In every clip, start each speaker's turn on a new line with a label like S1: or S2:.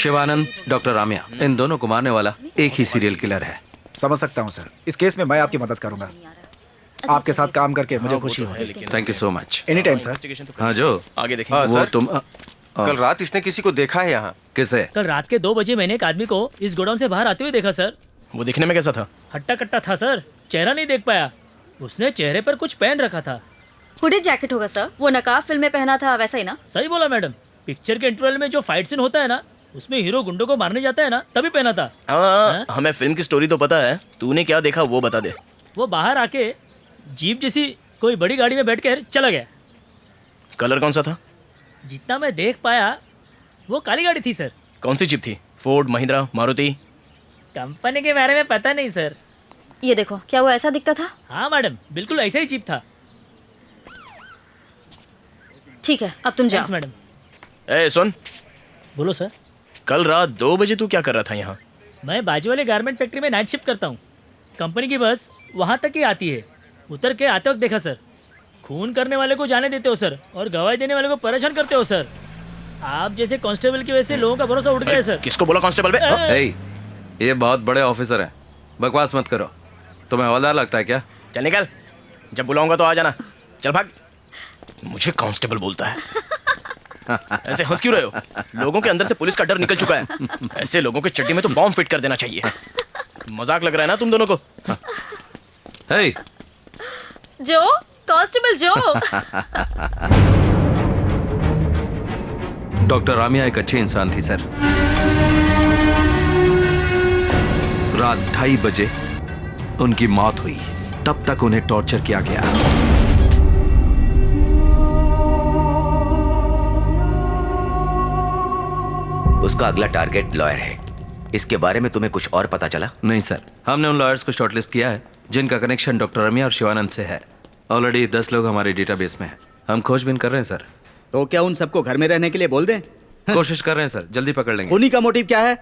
S1: Shivanand, doctor Ramiya, इन दोनों को मारने वाला एक ही सीरियल किलर है।
S2: समझ सकता हूँ सर, इस केस में मैं आपकी मदद करूंगा। आपके साथ काम करके मुझे खुशी होगी।
S1: Thank you so much.
S2: Any time sir.
S1: हाँ जो
S3: आगे देखेंगे।
S1: वो तुम
S4: कल रात इसने किसी को देखा है यहाँ?
S1: किसे?
S5: कल रात के 2 बजे मैंने एक आदमी को इस गोडाउन से बाहर आते हुए देखा सर।
S3: वो दिखने में कैसा था?
S5: हट्टा कट्टा था सर, चेहरा नहीं देख पाया। उसने चेहरे पर कुछ पहन रखा था।
S6: हुडी जैकेट होगा सर, वो नकाब फिल्म में पहना था वैसा ही ना?
S5: सही बोला मैडम। पिक्चर के इंटरवल में जो फाइट सीन होता है ना, उसमें हीरो गुंडों को मारने जाता है ना, तभी पहना था।
S3: हाँ, हमें फिल्म की स्टोरी तो पता है, तूने क्या देखा वो बता दे।
S5: वो बाहर आके जीप जैसी कोई बड़ी गाड़ी में बैठकर चला गया।
S3: कलर कौन सा था?
S5: जितना मैं देख पाया वो काली गाड़ी थी सर।
S3: कौन सी जीप थी? फोर्ड, महिंद्रा, मारुति?
S5: कंपनी के बारे में पता नहीं सर।
S6: ये देखो, क्या वो ऐसा दिखता था?
S5: हाँ मैडम, बिल्कुल ऐसा ही जीप था।
S6: ठीक है, अब तुम जाओ।
S5: Thanks madam.
S3: ए सुन,
S5: बोलो सर।
S3: कल रात 2 बजे तू क्या कर रहा था यहाँ?
S5: मैं बाजू वाले गारमेंट फैक्ट्री में नाइट शिफ्ट करता हूँ। कंपनी की बस वहाँ तक ही आती है। उतर के आते वक्त देखा सर। खून करने वाले को जाने देते हो सर, और गवाही देने वाले को परेशान करते हो सर। आप जैसे कांस्टेबल की वजह से लोगों का भरोसा उठ गया है सर।
S3: किसको बोला कांस्टेबल बे? हाँ?
S1: ए, ये बहुत बड़े ऑफिसर हैं, बकवास मत करो। तुम्हें हवलदार लगता है क्या?
S3: चल निकल, जब बुलाऊंगा तो आ जाना। चल भाग। मुझे कांस्टेबल बोलता है। ऐसे हंस क्यों रहे हो? लोगों के अंदर से पुलिस का डर निकल चुका है। ऐसे लोगों के चड्डी में तो बॉम्ब फिट कर देना चाहिए। मजाक लग रहा है ना तुम दोनों को?
S1: हे,
S6: जो कांस्टेबल जो।
S1: डॉक्टर रामिया एक अच्छी इंसान थी सर। रात 2:30 बजे उनकी मौत हुई, तब तक उन्हें टॉर्चर किया गया।
S7: उसका अगला टारगेट लॉयर है। इसके बारे में तुम्हें कुछ और पता चला?
S1: नहीं सर, हमने उन लॉयर्स को शॉर्टलिस्ट किया है जिनका कनेक्शन डॉक्टर रमिया और शिवानंद से है। ऑलरेडी 10 लोग हमारे डेटाबेस में हैं। हम खोजबीन कर रहे हैं सर।
S8: तो क्या उन सबको घर में रहने के लिए बोल दें?
S1: कोशिश कर रहे हैं सर, जल्दी पकड़ लेंगे।
S8: खूनी का मोटिव क्या है?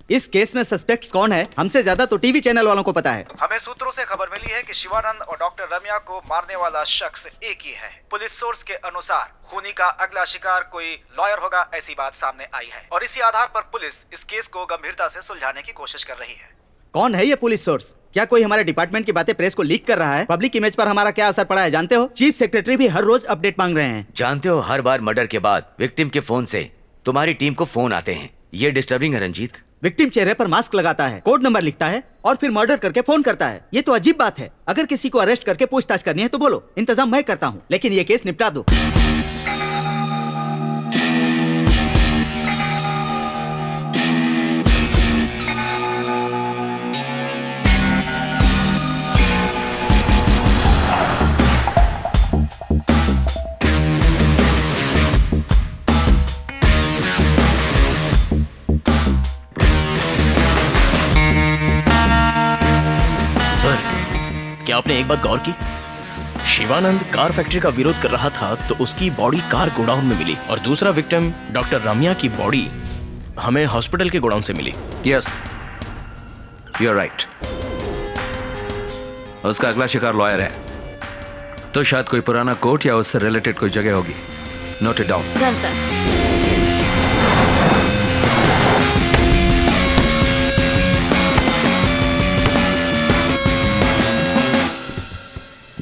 S8: इस केस में सस्पेक्ट्स कौन है? हमसे ज्यादा तो टीवी चैनल वालों को पता है।
S2: हमें सूत्रों से खबर मिली है कि शिवानंद और डॉक्टर रमिया को मारने वाला शख्स एक ही है। पुलिस सोर्स के अनुसार खूनी का अगला शिकार कोई लॉयर होगा, ऐसी बात सामने आई है, और इसी आधार पर पुलिस इस केस को गंभीरता से सुलझाने की कोशिश कर रही है।
S8: कौन है ये पुलिस सोर्स? क्या कोई हमारे डिपार्टमेंट की बातें प्रेस को लीक कर रहा है? पब्लिक इमेज पर हमारा क्या असर पड़ा है जानते हो? चीफ सेक्रेटरी भी हर रोज अपडेट मांग रहे हैं।
S7: जानते हो, हर बार मर्डर के बाद विक्टिम के फोन से तुम्हारी टीम को फोन आते हैं। ये डिस्टर्बिंग है रंजीत।
S8: विक्टिम चेहरे पर मास्क लगाता है, कोड नंबर लिखता है और फिर मर्डर करके फोन करता है। ये तो अजीब बात है। अगर किसी को अरेस्ट करके पूछताछ करनी है तो बोलो, इंतजाम मैं करता हूँ, लेकिन ये केस निपटा दो।
S3: सर, क्या आपने एक बात गौर की? शिवानंद कार फैक्ट्री का विरोध कर रहा था तो उसकी बॉडी कार गोडाउन में मिली, और दूसरा विक्टिम डॉक्टर रामिया की बॉडी हमें हॉस्पिटल के गोडाउन से मिली।
S1: Yes, you are right. उसका अगला शिकार लॉयर है, तो शायद कोई पुराना कोर्ट या उससे रिलेटेड कोई जगह होगी। Note it down.
S6: Done sir.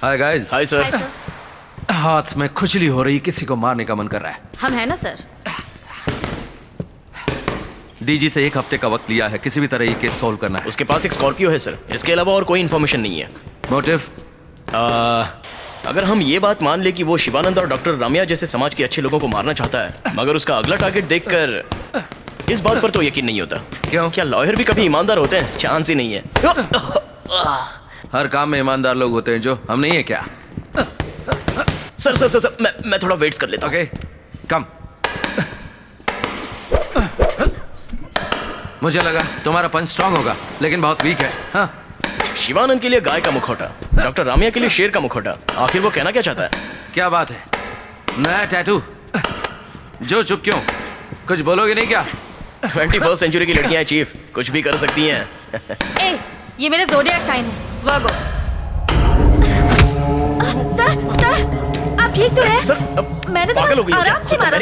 S1: Hi guys.
S3: Hi sir.
S6: Hi sir.
S1: हाथ में खुजली हो रही, किसी को मारने का मन कर रहा है।
S6: हम है ना सर।
S1: डीजी से 1 हफ्ते का वक्त लिया है, किसी भी तरह ये केस सॉल्व करना है।
S3: उसके पास एक स्कॉर्पियो है सर, इसके अलावा और कोई इन्फॉर्मेशन नहीं है।
S1: मोटिव?
S3: अगर हम ये बात मान ले कि वो शिवानंद और डॉक्टर रामिया जैसे समाज के अच्छे लोगों को मारना चाहता है, मगर उसका अगला टारगेट देखकर इस बात पर तो यकीन नहीं होता।
S1: क्यों?
S3: क्या लॉयर भी कभी ईमानदार होते हैं? चांस ही नहीं है।
S1: हर काम में ईमानदार लोग होते हैं, जो हम नहीं है क्या?
S3: सर सर सर, सर मैं थोड़ा वेट्स कर लेता हूँ।
S1: ओके, कम। मुझे लगा तुम्हारा पंच स्ट्रांग होगा, लेकिन बहुत वीक है। हाँ?
S3: शिवानंद के लिए गाय का मुखौटा, डॉक्टर रामिया के लिए शेर का मुखौटा। आखिर वो कहना क्या चाहता है?
S1: क्या बात है? नया टैटू? जो चुप क्यों? कुछ बोलोगे नहीं क्या?
S3: 21st सेंचुरी की लड़कियां चीफ, कुछ भी कर सकती हैं।
S6: ए, ये मेरा ज़ोडिएक साइन है, वर्गो। सर, आप ठीक तो हैं?
S3: सर,
S6: मैंने तो
S3: पागल हो गई
S6: बस
S3: हो क्या?
S6: आराम से मारा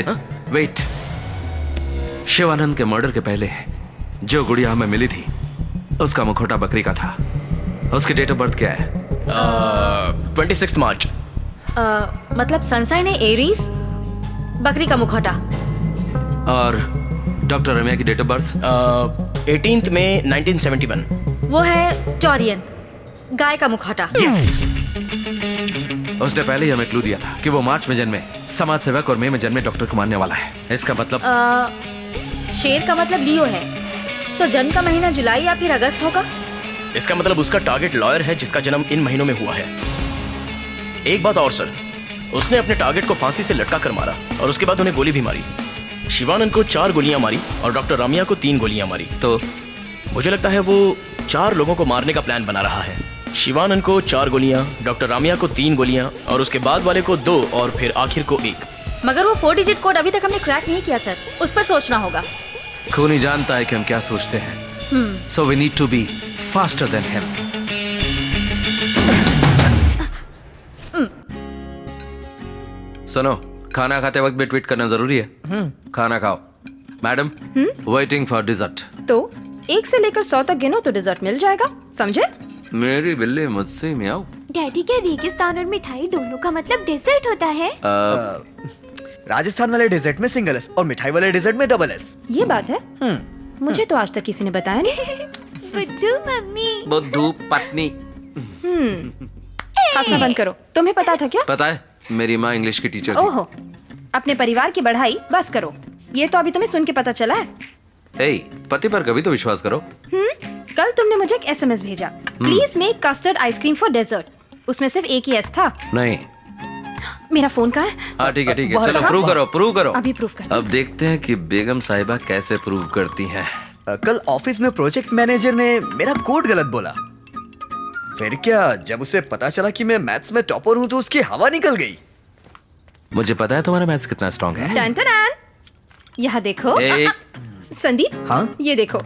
S6: था।
S1: वेट। शिवानंद के मर्डर के पहले जो गुड़िया हमें मिली थी उसका मुखौटा बकरी का था। उसकी डेट ऑफ बर्थ क्या है?
S3: 26 मार्च।
S6: मतलब सनसाइन है एरीज, बकरी का मुखौटा।
S1: और डॉक्टर रम्या की डेट ऑफ बर्थ?
S3: 18 मई 1971।
S6: वो है टॉरियन, गाय का मुखौटा।
S1: उसने पहले ही हमें क्लू दिया था कि वो मार्च में जन्मे समाज सेवक और मई में जन्मे डॉक्टर को मारने वाला है। इसका मतलब
S6: शेर का मतलब लियो है, तो जन्म का महीना जुलाई या फिर अगस्त होगा।
S3: इसका मतलब उसका टारगेट लॉयर है जिसका जन्म इन महीनों में हुआ है। एक बात और सर, उसने अपने टारगेट को फांसी से लटका कर मारा और उसके बाद उन्हें गोली भी मारी। शिवानंद को 4 गोलियां मारी और डॉक्टर रम्या को 3 गोलियां मारी।
S1: तो
S3: मुझे लगता है वो 4 लोगों को मारने का प्लान बना रहा है। शिवानंद को 4 गोलियां, डॉक्टर रम्या को 3 गोलियां और उसके बाद वाले को 2 और फिर आखिर को 1।
S6: मगर वो 4 डिजिट कोड अभी तक हमने क्रैक नहीं किया सर, उस पर सोचना होगा।
S1: खूनी जानता है कि हम क्या सोचते हैं। So we need to be faster than him. सुनो, खाना खाते वक्त भी ट्वीट करना जरूरी है। खाना खाओ। Madam, waiting for dessert.
S9: तो 1 से लेकर 100 तक गिनो तो डिजर्ट मिल जाएगा, समझे?
S1: मेरी बिल्ली मुझसे मियाऊ।
S10: डैडी, क्या रेगिस्तान और मिठाई दोनों का मतलब डेजर्ट होता है?
S11: राजस्थान वाले डेजर्ट में सिंगल एस और मिठाई वाले डेजर्ट में डबल एस।
S9: ये बात है। मुझे तो आज तक किसी ने बताया नहीं।
S10: बुद्धू मम्मी।
S1: बुद्धू पत्नी।
S9: हंसना बंद करो। तुम्हें पता था क्या?
S1: पता है, मेरी माँ इंग्लिश की टीचर थी।
S9: ओहो, अपने परिवार की बढ़ाई बस करो। ये तो अभी तुम्हें सुन के पता चला है।
S1: पति पर कभी तो विश्वास करो।
S9: कल तुमने मुझे एक SMS भेजा, please make custard ice cream for dessert. उसमें सिर्फ एक ही एस था।
S1: नहीं।
S9: मेरा फोन कहाँ है?
S1: हाँ ठीक है, चलो प्रूव करो।
S9: अभी प्रूव करते
S1: अब देखते हैं कि बेगम साहिबा कैसे प्रूव करती हैं।
S11: कल ऑफिस में प्रोजेक्ट मैनेजर ने मेरा कोड गलत बोला। फिर क्या, जब उसे पता चला कि मैं मैथ्स में टॉपर हूँ तो उसकी हवा निकल गई।
S1: मुझे पता है तुम्हारा मैथ्स कितना स्ट्रांग है।
S9: टन टन टन। यहाँ देखो। संदीप,
S11: हाँ?
S9: ये देखो,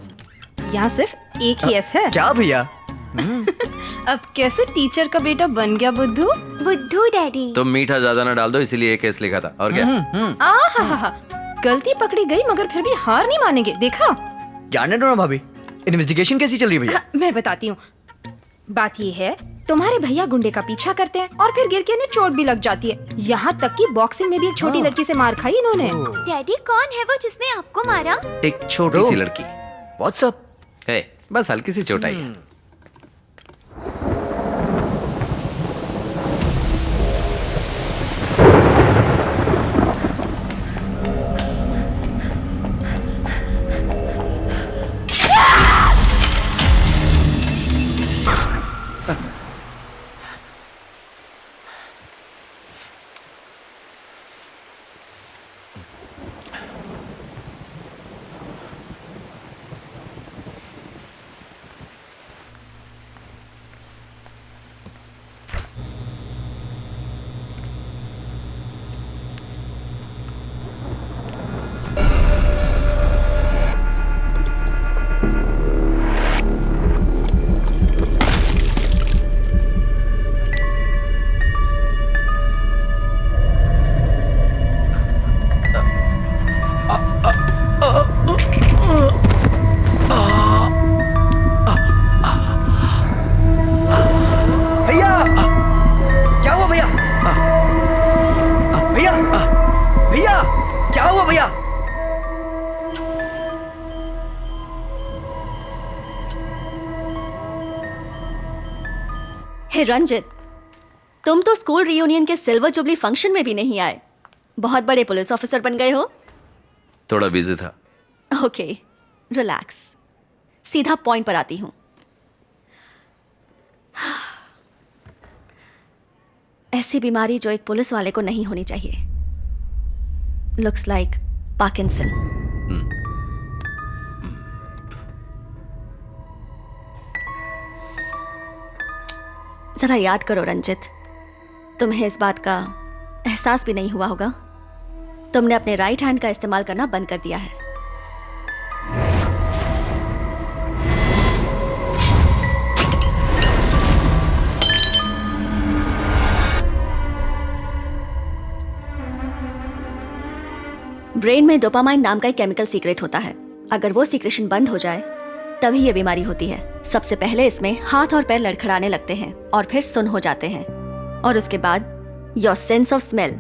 S9: यहाँ सिर्फ एक ही एस है।
S11: क्या भैया?
S9: अब कैसे टीचर का बेटा बन गया बुद्धू?
S10: बुद्धू डैडी।
S1: तुम मीठा ज्यादा ना डाल दो, इसीलिए एक केस लिखा था। और क्या?
S9: आहा, गलती पकड़ी गई मगर फिर भी हार नहीं मानेंगे। देखा?
S11: जानने दो ना भाभी, इन्वेस्टिगेशन कैसी चल रही है भैया?
S9: मैं बताती हूँ। बात ये है, तुम्हारे भैया गुंडे का पीछा करते हैं और फिर गिर के इन्हें चोट भी लग जाती है। यहाँ तक कि बॉक्सिंग में भी एक छोटी लड़की से मार खाई इन्होंने।
S10: डैडी, कौन है वो जिसने आपको मारा?
S1: एक छोटी सी लड़की।
S11: व्हाट्सअप
S1: है, बस हल्की सी चोट आई है।
S6: हे रंजित, तुम तो स्कूल रियूनियन के सिल्वर जुबली फंक्शन में भी नहीं आए। बहुत बड़े पुलिस ऑफिसर बन गए हो।
S1: थोड़ा बिजी था।
S6: Okay, relax. सीधा पॉइंट पर आती हूँ। ऐसी बीमारी जो एक पुलिस वाले को नहीं होनी चाहिए। Looks like Parkinson. जरा याद करो रंजित, तुम्हें इस बात का एहसास भी नहीं हुआ होगा। तुमने अपने राइट हैंड का इस्तेमाल करना बंद कर दिया है। ब्रेन में डोपामाइन नाम का एक केमिकल सीक्रेट होता है। अगर वो सीक्रेशन बंद हो जाए तभी ये बीमारी होती है। सबसे पहले इसमें हाथ और पैर लड़खड़ाने लगते हैं और फिर सुन्न हो जाते हैं, और उसके बाद योर सेंस ऑफ स्मेल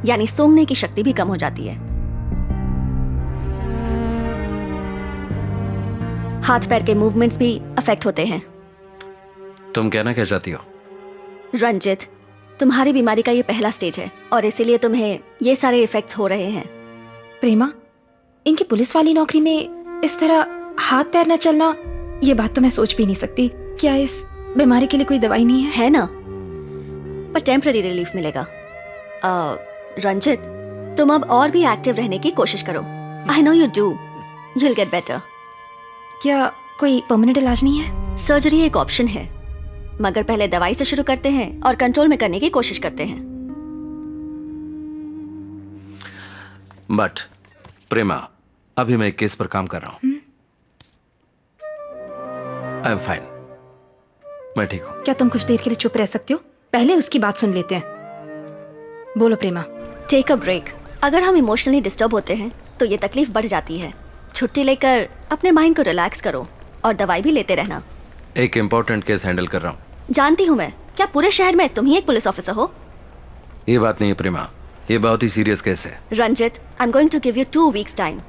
S6: यानी सूंघने की शक्ति भी कम हो जाती है। हाथ पैर के मूवमेंट्स भी अफेक्ट होते हैं।
S1: तुम कहना क्या चाहती हो?
S6: रंजित, तुम्हारी बीमारी का ये पहला स्टेज है और इसीलिए तुम्हें ये सारे इफेक्ट्स हो रहे हैं।
S9: प्रेमा, इनकी पुलिस वाली नौकरी में इस तरह हाथ पैर न चलना, ये बात तो मैं सोच भी नहीं सकती। क्या इस बीमारी के लिए कोई दवाई नहीं है
S6: ना? पर टेम्पररी रिलीफ मिलेगा। रंजित, तुम अब और भी एक्टिव रहने की कोशिश करो। I know you do, you will get better.
S9: क्या कोई परमानेंट इलाज नहीं है?
S6: सर्जरी एक ऑप्शन है, मगर पहले दवाई से शुरू करते हैं और कंट्रोल में करने की कोशिश करते हैं।
S1: बट प्रेमा, अभी मैं एक केस पर काम कर रहा हूं। आई एम फाइन, मैं ठीक हूं।
S9: क्या तुम कुछ देर के लिए चुप रह सकते हो? पहले उसकी बात सुन लेते हैं। बोलो प्रेमा।
S6: Take a break. अगर हम इमोशनली डिस्टर्ब होते हैं तो ये तकलीफ बढ़ जाती है। छुट्टी लेकर अपने माइंड को रिलैक्स करो और दवाई भी लेते रहना।
S1: एक इम्पोर्टेंट केस हैंडल कर रहा हूं।
S6: जानती हूँ मैं। क्या पूरे शहर में तुम ही एक पुलिस ऑफिसर हो?
S1: ये बात नहीं है प्रेमा, ये बहुत ही सीरियस केस है।
S6: Ranjit, I am going to give you 2 weeks time.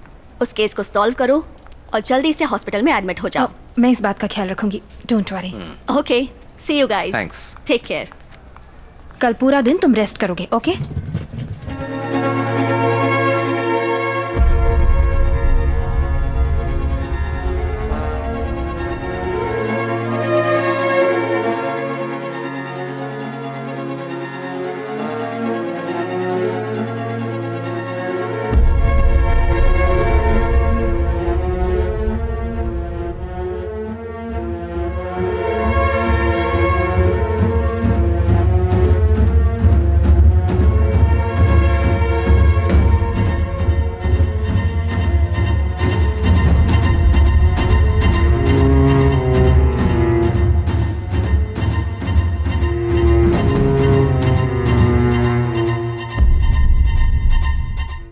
S6: उस केस को सॉल्व करो और जल्दी से हॉस्पिटल में एडमिट हो जाओ।
S9: मैं इस बात का ख्याल रखूंगी, don't worry.
S6: Okay, see you guys.
S1: Thanks.
S6: Take care.
S9: कल पूरा दिन तुम रेस्ट करोगे, ओके?